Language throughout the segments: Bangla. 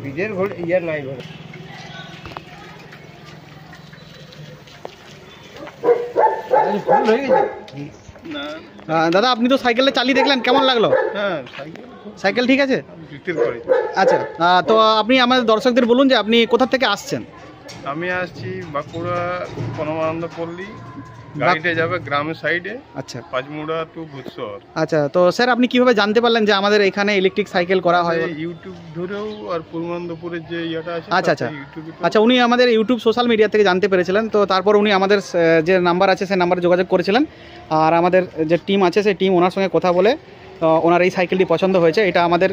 বিজের ঘোড় ইয়ার নাই ঘোড় ফুল হয়ে গেছে। দাদা আপনি তো সাইকেলে চালিয়ে দেখলেন, কেমন লাগলো? হ্যাঁ সাইকেল ঠিক আছে। আচ্ছা, তো আপনি আমাদের দর্শকদের বলুন যে আপনি কোথা থেকে আসছেন। আমি আসছি বাঁকুড়া পরমানন্দ পল্লী, গাড়িতে যাবে গ্রামের সাইডে। আচ্ছা, পাঁচমুড়া টু ভূতশহর। আচ্ছা, তো স্যার আপনি কিভাবে জানতে পারলেন যে আমাদের এখানে ইলেকট্রিক সাইকেল করা হয়? ইউটিউব ধরেও আর পূর্বানন্দপুরের যে ইয়েটা আছে। আচ্ছা আচ্ছা আচ্ছা, উনি আমাদের ইউটিউব সোশ্যাল মিডিয়া থেকে জানতে পেরেছিলেন, তো তারপর উনি আমাদের যে নাম্বার আছে সেই নাম্বারে যোগাযোগ করেছিলেন, আর আমাদের যে টিম আছে সেই টিম ওনার সঙ্গে কথা বলে ওনার এই সাইকেলটি পছন্দ হয়েছে। এটা আমাদের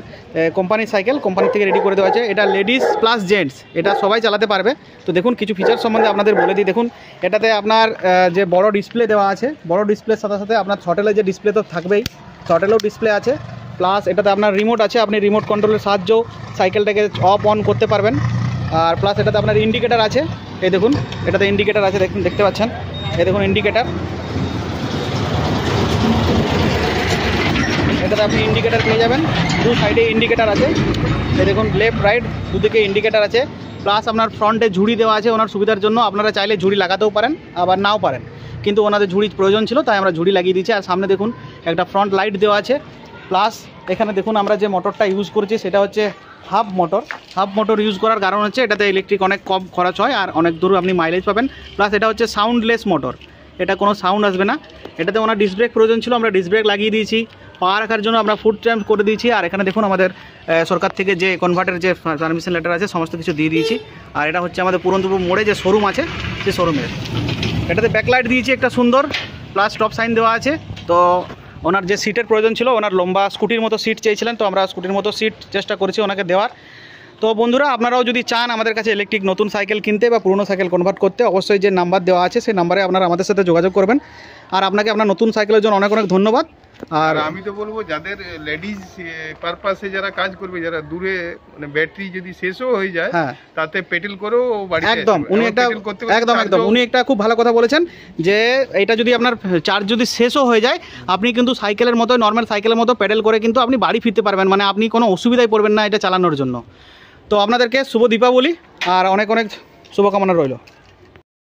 কোম্পানির সাইকেল, কোম্পানি থেকে রেডি করে দেওয়া হয়েছে। এটা লেডিস প্লাস জেন্টস, এটা সবাই চালাতে পারবে। তো দেখুন কিছু ফিচার সম্বন্ধে আপনাদের বলে দিই। দেখুন এটাতে আপনার যে বড় ডিসপ্লে দেওয়া আছে, বড় ডিসপ্লের সাথে সাথে আপনার থ্রটেলের যে ডিসপ্লে তো থাকবেই, থ্রটেলও ডিসপ্লে আছে, প্লাস এটাতে আপনার রিমোট আছে, আপনি রিমোট কন্ট্রোলের সাহায্যেও সাইকেলটাকে অফ অন করতে পারবেন। আর প্লাস এটাতে আপনার ইন্ডিকেটার আছে, এই দেখুন এটাতে ইন্ডিকেটার আছে, দেখুন দেখতে পাচ্ছেন, এই দেখুন ইন্ডিকেটার, এটাতে আপনি ইন্ডিকেটার পেয়ে যাবেন, দু সাইডে ইন্ডিকেটার আছে, এই দেখুন লেফট রাইট দুদিকে ইন্ডিকেটার আছে, প্লাস আপনার ফ্রন্টে ঝুড়ি দেওয়া আছে ওনার সুবিধার জন্য। আপনারা চাইলে ঝুড়ি লাগাতেও পারেন আবার নাও পারেন, কিন্তু ওনাদের ঝুড়ির প্রয়োজন ছিল তাই আমরা ঝুড়ি লাগিয়ে দিয়েছি। আর সামনে দেখুন একটা ফ্রন্ট লাইট দেওয়া আছে, প্লাস এখানে দেখুন আমরা যে মোটরটা ইউজ করেছি সেটা হচ্ছে half motor. Half motor use করার কারণ হচ্ছে এটাতে ইলেকট্রিক অনেক কম খরচ হয় আর অনেক দূর আপনি মাইলেজ পাবেন। প্লাস এটা হচ্ছে সাউন্ডলেস মোটর, এটা কোনো সাউন্ড আসবে না। এটাতে ওনার ডিস্ক ব্রেক প্রয়োজন ছিল, আমরা ডিস্ক ব্রেক লাগিয়ে দিয়েছি। পা রাখার জন্য আমরা ফুট র্যাম্প করে দিয়েছি। আর এখানে দেখুন আমাদের সরকার থেকে যে কনভার্টের যে পারমিশন লেটার আছে সমস্ত কিছু দিয়ে দিয়েছি। আর এটা হচ্ছে আমাদের পুরন্দরপুর মোড়ে যে শোরুম আছে সেই শোরুমের। এটাতে ব্যাকলাইট দিয়েছি একটা সুন্দর, প্লাস স্টপ সাইন দেওয়া আছে। তো ওনার যে সিটের প্রয়োজন ছিল, ওনার লম্বা স্কুটির মতো সিট চেয়েছিলেন, তো আমরা স্কুটির মতো সিট চেষ্টা করেছি ওনাকে দেওয়ার। তো বন্ধুরা আপনারাও যদি চান আমাদের কাছে ইলেকট্রিক নতুন সাইকেল কিনতে বা পুরনো সাইকেল কনভার্ট করতে, অবশ্যই যে নাম্বার দেওয়া আছে সেই নাম্বারে আপনারা আমাদের সাথে যোগাযোগ করবেন। আর আপনাকে আপনার নতুন সাইকেলের জন্য অনেক অনেক ধন্যবাদ। আর আমি তো বলবো যাদের লেডিজ পারপাসে যারা কাজ করবে, যারা দূরে মানে ব্যাটারি যদি শেষও হয়ে যায় তাতে পেটেল করেও বাড়িতে একদম উনি একটা একদম উনি একটা খুব ভালো কথা বলেছেন যে এটা যদি আপনার চার্জ যদি শেষও হয়ে যায় আপনি কিন্তু সাইকেলের মতো নর্মাল সাইকেলের মতো পেডেল করে কিন্তু আপনি বাড়ি ফিরতে পারবেন, মানে আপনি কোনো অসুবিধায় পড়বেন না এটা চালানোর জন্য। তো আপনাদেরকে শুভ দীপাবলি আর অনেক অনেক শুভকামনা রইল।